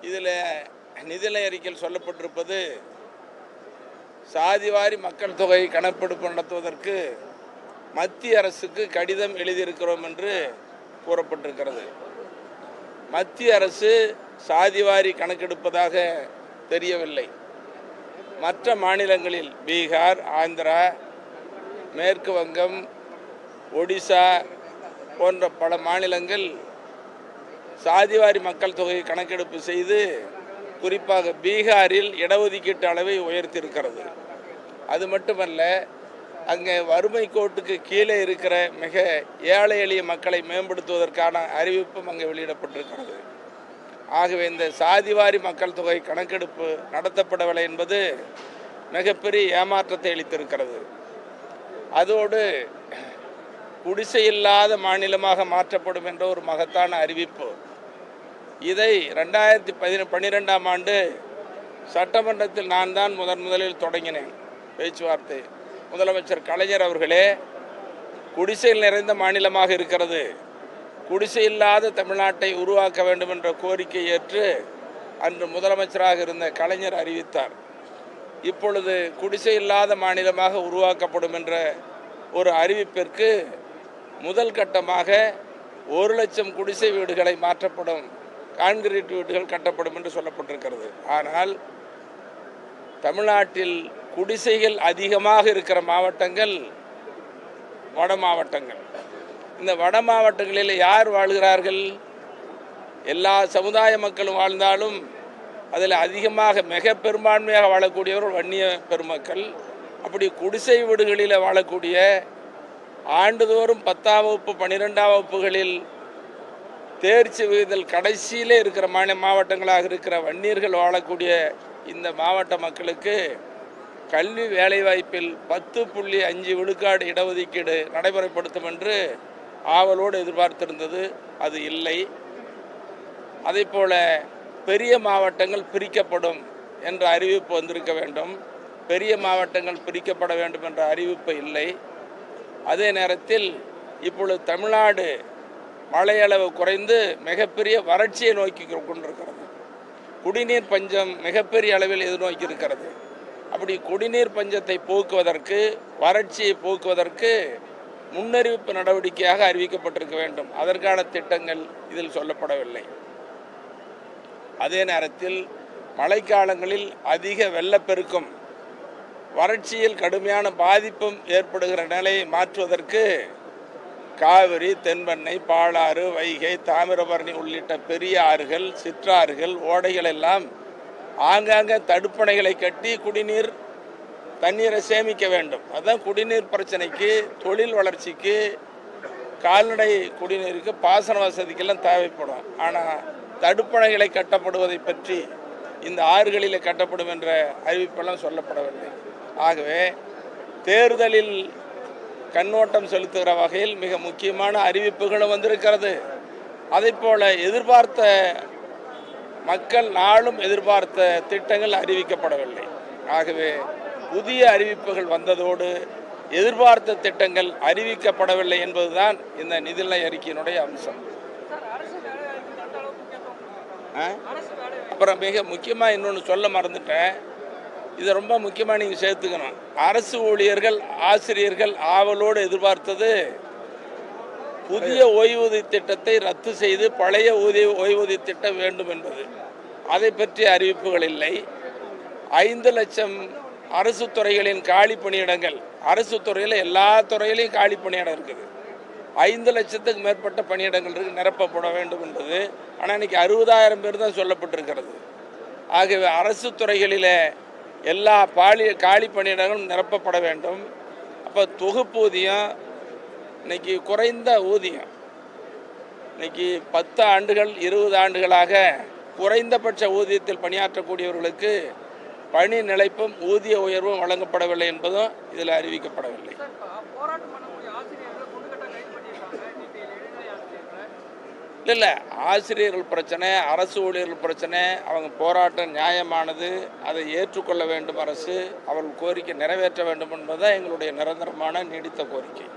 இதில் நிதிநிலை அறிக்கையில் சொல்லப்பட்டிருப்பது சாதிவாரி மக்கள் தொகை கணக்கெடுப்பு நடத்துவதற்கு மத்திய அரசுக்கு கடிதம் எழுதியிருக்கிறோம் என்று கூறப்பட்டிருக்கிறது. மத்திய அரசு சாதிவாரி கணக்கெடுப்பதாக தெரியவில்லை. மற்ற மாநிலங்களில் பீகார், ஆந்திரா, மேற்கு வங்கம், ஒடிசா போன்ற பல மாநிலங்கள் சாதிவாரி மக்கள் தொகை கணக்கெடுப்பு செய்து குறிப்பாக பீகாரில் இடஒதுக்கீட்டு அளவை உயர்த்தியிருக்கிறது. அது மட்டுமல்ல, அங்கே வறுமை கோட்டுக்கு கீழே இருக்கிற மிக ஏழை எளிய மக்களை மேம்படுத்துவதற்கான அறிவிப்பும் அங்கே வெளியிடப்பட்டிருக்கிறது. ஆகவே இந்த சாதிவாரி மக்கள் தொகை கணக்கெடுப்பு நடத்தப்படவில்லை என்பது மிகப்பெரிய ஏமாற்றத்தை அளித்திருக்கிறது. அதோடு குடிசை இல்லாத மாநிலமாக மாற்றப்படும் என்ற ஒரு மகத்தான அறிவிப்பு. இதை 2012ஆம் ஆண்டு சட்டமன்றத்தில் நான் தான் முதலில் தொடங்கினேன் பேச்சுவார்த்தை. முதலமைச்சர் கலைஞர் அவர்களே, குடிசையில் நிறைந்த மாநிலமாக இருக்கிறது, குடிசை இல்லாத தமிழ்நாட்டை உருவாக்க வேண்டும் என்ற கோரிக்கை ஏற்று அன்று முதலமைச்சராக இருந்த கலைஞர் அறிவித்தார். இப்பொழுது குடிசை இல்லாத மாநிலமாக உருவாக்கப்படும் என்ற ஒரு அறிவிப்பிற்கு முதல் கட்டமாக 1,00,000 குடிசை வீடுகளை மாற்றப்படும், கான்கிரீட் வீடுகள் கட்டப்படும் என்று சொல்லப்பட்டிருக்கிறது. ஆனால் தமிழ்நாட்டில் குடிசைகள் அதிகமாக இருக்கிற மாவட்டங்கள் வட மாவட்டங்கள். இந்த வட மாவட்டங்களில் யார் வாழ்கிறார்கள்? எல்லா சமுதாய மக்களும் வாழ்ந்தாலும் அதில் அதிகமாக மிக பெரும்பான்மையாக வாழக்கூடியவர்கள் வன்னிய பெருமக்கள். அப்படி குடிசை வீடுகளில் வாழக்கூடிய ஆண்டுதோறும் 10ஆம் வகுப்பு 12ஆம் வகுப்புகளில் தேர்ச்சி விகிதத்தில் கடைசியிலே இருக்கிற மாவட்டங்களாக இருக்கிற வன்னியர்கள் வாழக்கூடிய இந்த மாவட்ட மக்களுக்கு கல்வி வேலைவாய்ப்பில் 10.5 விழுக்காடு இடஒதுக்கீடு நடைமுறைப்படுத்தும் என்று ஆவலோடு எதிர்பார்த்திருந்தது. அது இல்லை. அதே போல பெரிய மாவட்டங்கள் பிரிக்கப்படும் என்ற அறிவிப்பு வந்திருக்க வேண்டும். பெரிய மாவட்டங்கள் பிரிக்கப்பட வேண்டும் என்ற அறிவிப்பு இல்லை. அதே நேரத்தில் இப்பொழுது தமிழ்நாடு மழையளவு குறைந்து மிகப்பெரிய வறட்சியை நோக்கி கொண்டிருக்கிறது. குடிநீர் பஞ்சம் மிகப்பெரிய அளவில் எதிர்நோக்கி இருக்கிறது. அப்படி குடிநீர் பஞ்சத்தை போக்குவதற்கு, வறட்சியை போக்குவதற்கு முன்னறிவிப்பு நடவடிக்கையாக அறிவிக்கப்பட்டிருக்க வேண்டும். அதற்கான திட்டங்கள் இதில் சொல்லப்படவில்லை. அதே நேரத்தில் மழைக்காலங்களில் அதிக வெள்ளப்பெருக்கும், வறட்சியில் கடுமையான பாதிப்பும் ஏற்படுகிற நிலையை மாற்றுவதற்கு காவிரி, தென்பெண்ணை, பாலாறு, வைகை, தாமிரபரணி உள்ளிட்ட பெரிய ஆறுகள், சிற்றாறுகள், ஓடைகள் எல்லாம் ஆங்காங்கே தடுப்பணைகளை கட்டி குடிநீர் தண்ணீரை சேமிக்க வேண்டும். அதுதான் குடிநீர் பிரச்சனைக்கு, தொழில் வளர்ச்சிக்கு, கால்நடை குடிநீருக்கு, பாசன வசதிக்கெல்லாம் தேவைப்படும். ஆனால் தடுப்பணைகளை கட்டப்படுவதை பற்றி இந்த ஆறுகளில் கட்டப்படும் என்ற அறிவிப்பெல்லாம் சொல்லப்படவில்லை. ஆகவே தேர்தலில் கண்ணோட்டம் செலுத்துகிற வகையில் மிக முக்கியமான அறிவிப்புகளும் வந்திருக்கிறது. அதைப்போல எதிர்பார்த்த மக்கள் நாளும் எதிர்பார்த்த திட்டங்கள் அறிவிக்கப்படவில்லை. ஆகவே புதிய அறிவிப்புகள் வந்ததோடு எதிர்பார்த்த திட்டங்கள் அறிவிக்கப்படவில்லை என்பதுதான் இந்த நிதிநிலை அறிக்கையினுடைய அம்சம். அப்புறம் மிக முக்கியமாக இன்னொன்று சொல்ல மறந்துட்டேன், இதை ரொம்ப முக்கியமாக நீங்கள் சேர்த்துக்கணும். அரசு ஊழியர்கள், ஆசிரியர்கள் ஆவலோடு எதிர்பார்த்தது புதிய ஓய்வூதிய திட்டத்தை ரத்து செய்து பழைய ஓய்வூதிய திட்டம் வேண்டும் என்பது. அதை பற்றிய அறிவிப்புகள் இல்லை. 5 லட்சம் அரசு துறைகளின் காலி பணியிடங்கள், அரசு துறையில் எல்லா துறையிலையும் காலி பணியிடம் இருக்குது. 5 லட்சத்துக்கு மேற்பட்ட பணியிடங்கள் இருக்கு, நிரப்பப்பட வேண்டும் என்பது. ஆனால் இன்னைக்கு 60,000 பேர் தான் சொல்லப்பட்டிருக்கிறது. ஆகவே அரசு துறைகளில் எல்லா காலி பணியிடங்களும் நிரப்பப்பட வேண்டும். அப்போ தொகுப்பூதியம் இன்னைக்கு குறைந்த ஊதியம், இன்னைக்கு 10 ஆண்டுகள் 20 ஆண்டுகளாக குறைந்தபட்ச ஊதியத்தில் பணியாற்றக்கூடியவர்களுக்கு பணி நிலைப்பும் ஊதிய உயர்வும் வழங்கப்படவில்லை என்பதும் இதில் அறிவிக்கப்படவில்லை. இல்லை, ஆசிரியர்கள் பிரச்சனை, அரசு ஊழியர்கள் பிரச்சனை, அவங்க போராட்டம் நியாயமானது, அதை ஏற்றுக்கொள்ள வேண்டும் அரசு, அவர்கள் கோரிக்கை நிறைவேற்ற வேண்டும் என்பதுதான் எங்களுடைய நிரந்தரமான நீடித்த கோரிக்கை.